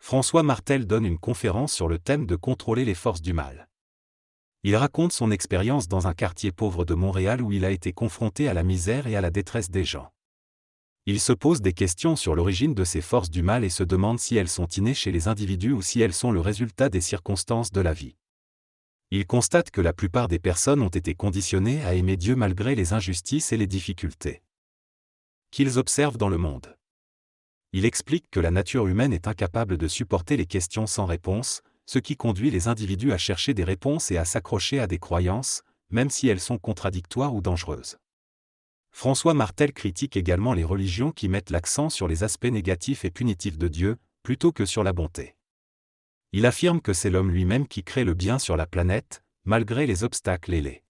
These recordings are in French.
François Martel donne une conférence sur le thème de contrôler les forces du mal. Il raconte son expérience dans un quartier pauvre de Montréal où il a été confronté à la misère et à la détresse des gens. Il se pose des questions sur l'origine de ces forces du mal et se demande si elles sont innées chez les individus ou si elles sont le résultat des circonstances de la vie. Il constate que la plupart des personnes ont été conditionnées à aimer Dieu malgré les injustices et les difficultés qu'ils observent dans le monde. Il explique que la nature humaine est incapable de supporter les questions sans réponse, ce qui conduit les individus à chercher des réponses et à s'accrocher à des croyances, même si elles sont contradictoires ou dangereuses. François Martel critique également les religions qui mettent l'accent sur les aspects négatifs et punitifs de Dieu, plutôt que sur la bonté. Il affirme que c'est l'homme lui-même qui crée le bien sur la planète, malgré les obstacles et les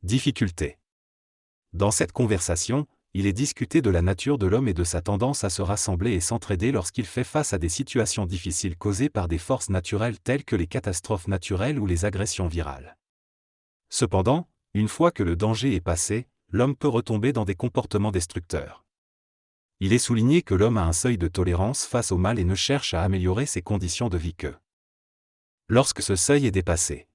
difficultés. Dans cette conversation, il est discuté de la nature de l'homme et de sa tendance à se rassembler et s'entraider lorsqu'il fait face à des situations difficiles causées par des forces naturelles telles que les catastrophes naturelles ou les agressions virales. Cependant, une fois que le danger est passé, l'homme peut retomber dans des comportements destructeurs. Il est souligné que l'homme a un seuil de tolérance face au mal et ne cherche à améliorer ses conditions de vie que lorsque ce seuil est dépassé.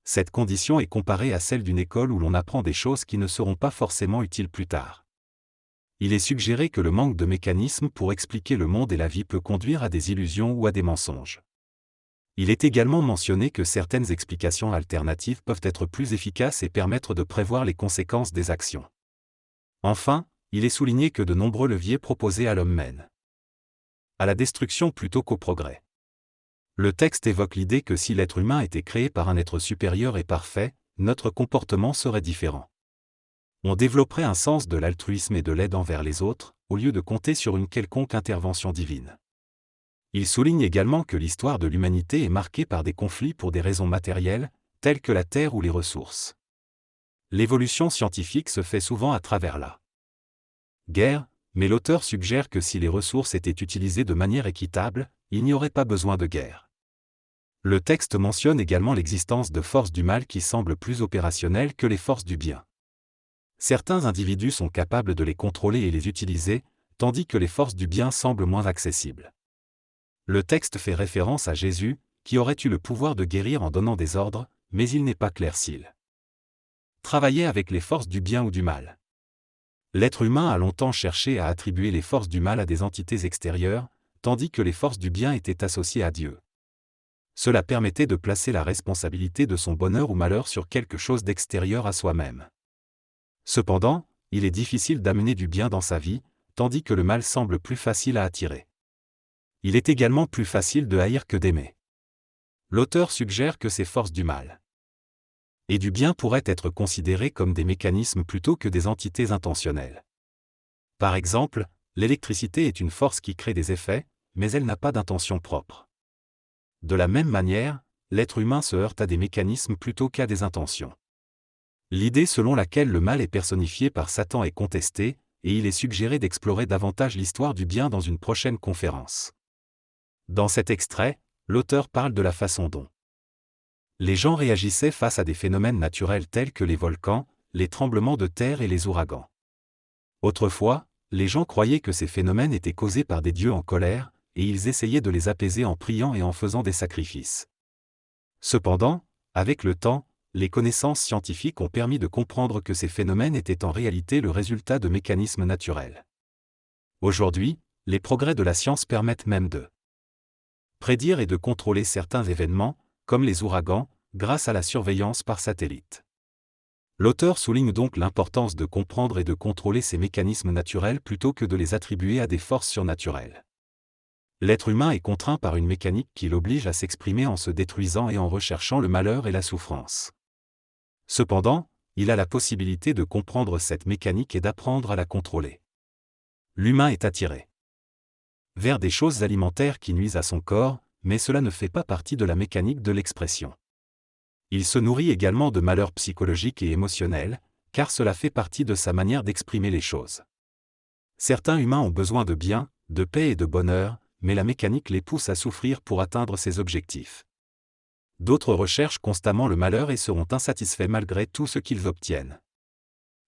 Cette condition est comparée à celle d'une école où l'on apprend des choses qui ne seront pas forcément utiles plus tard. Il est suggéré que le manque de mécanismes pour expliquer le monde et la vie peut conduire à des illusions ou à des mensonges. Il est également mentionné que certaines explications alternatives peuvent être plus efficaces et permettre de prévoir les conséquences des actions. Enfin, il est souligné que de nombreux leviers proposés à l'homme mènent à la destruction plutôt qu'au progrès. Le texte évoque l'idée que si l'être humain était créé par un être supérieur et parfait, notre comportement serait différent. On développerait un sens de l'altruisme et de l'aide envers les autres, au lieu de compter sur une quelconque intervention divine. Il souligne également que l'histoire de l'humanité est marquée par des conflits pour des raisons matérielles, telles que la terre ou les ressources. L'évolution scientifique se fait souvent à travers la guerre, mais l'auteur suggère que si les ressources étaient utilisées de manière équitable, il n'y aurait pas besoin de guerre. Le texte mentionne également l'existence de forces du mal qui semblent plus opérationnelles que les forces du bien. Certains individus sont capables de les contrôler et les utiliser, tandis que les forces du bien semblent moins accessibles. Le texte fait référence à Jésus, qui aurait eu le pouvoir de guérir en donnant des ordres, mais il n'est pas clair s'il travaillait avec les forces du bien ou du mal. L'être humain a longtemps cherché à attribuer les forces du mal à des entités extérieures, tandis que les forces du bien étaient associées à Dieu. Cela permettait de placer la responsabilité de son bonheur ou malheur sur quelque chose d'extérieur à soi-même. Cependant, il est difficile d'amener du bien dans sa vie, tandis que le mal semble plus facile à attirer. Il est également plus facile de haïr que d'aimer. L'auteur suggère que ces forces du mal et du bien pourraient être considérées comme des mécanismes plutôt que des entités intentionnelles. Par exemple, l'électricité est une force qui crée des effets, mais elle n'a pas d'intention propre. De la même manière, l'être humain se heurte à des mécanismes plutôt qu'à des intentions. L'idée selon laquelle le mal est personnifié par Satan est contestée, et il est suggéré d'explorer davantage l'histoire du bien dans une prochaine conférence. Dans cet extrait, l'auteur parle de la façon dont les gens réagissaient face à des phénomènes naturels tels que les volcans, les tremblements de terre et les ouragans. Autrefois, les gens croyaient que ces phénomènes étaient causés par des dieux en colère, et ils essayaient de les apaiser en priant et en faisant des sacrifices. Cependant, avec le temps, les connaissances scientifiques ont permis de comprendre que ces phénomènes étaient en réalité le résultat de mécanismes naturels. Aujourd'hui, les progrès de la science permettent même de prédire et de contrôler certains événements, comme les ouragans, grâce à la surveillance par satellite. L'auteur souligne donc l'importance de comprendre et de contrôler ces mécanismes naturels plutôt que de les attribuer à des forces surnaturelles. L'être humain est contraint par une mécanique qui l'oblige à s'exprimer en se détruisant et en recherchant le malheur et la souffrance. Cependant, il a la possibilité de comprendre cette mécanique et d'apprendre à la contrôler. L'humain est attiré vers des choses alimentaires qui nuisent à son corps, mais cela ne fait pas partie de la mécanique de l'expression. Il se nourrit également de malheurs psychologiques et émotionnels, car cela fait partie de sa manière d'exprimer les choses. Certains humains ont besoin de bien, de paix et de bonheur, mais la mécanique les pousse à souffrir pour atteindre ces objectifs. D'autres recherchent constamment le malheur et seront insatisfaits malgré tout ce qu'ils obtiennent.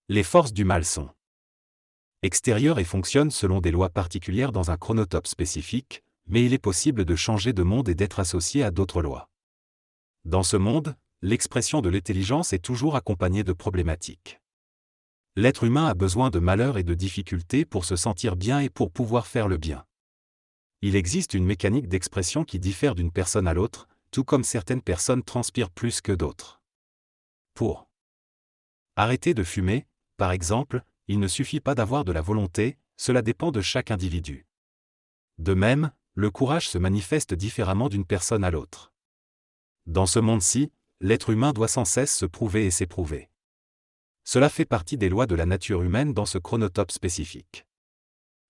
Les forces du mal sont extérieures et fonctionnent selon des lois particulières dans un chronotope spécifique, mais il est possible de changer de monde et d'être associé à d'autres lois. Dans ce monde, l'expression de l'intelligence est toujours accompagnée de problématiques. L'être humain a besoin de malheur et de difficultés pour se sentir bien et pour pouvoir faire le bien. Il existe une mécanique d'expression qui diffère d'une personne à l'autre, tout comme certaines personnes transpirent plus que d'autres. Pour arrêter de fumer, par exemple, il ne suffit pas d'avoir de la volonté, cela dépend de chaque individu. De même, le courage se manifeste différemment d'une personne à l'autre. Dans ce monde-ci, l'être humain doit sans cesse se prouver et s'éprouver. Cela fait partie des lois de la nature humaine dans ce chronotope spécifique.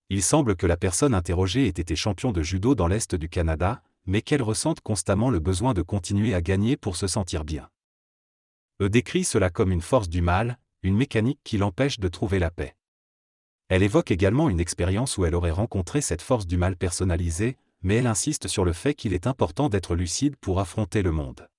Il semble que la personne interrogée ait été champion de judo dans l'Est du Canada, mais qu'elle ressente constamment le besoin de continuer à gagner pour se sentir bien. Décrit cela comme une force du mal, une mécanique qui l'empêche de trouver la paix. Elle évoque également une expérience où elle aurait rencontré cette force du mal personnalisée, mais elle insiste sur le fait qu'il est important d'être lucide pour affronter le monde.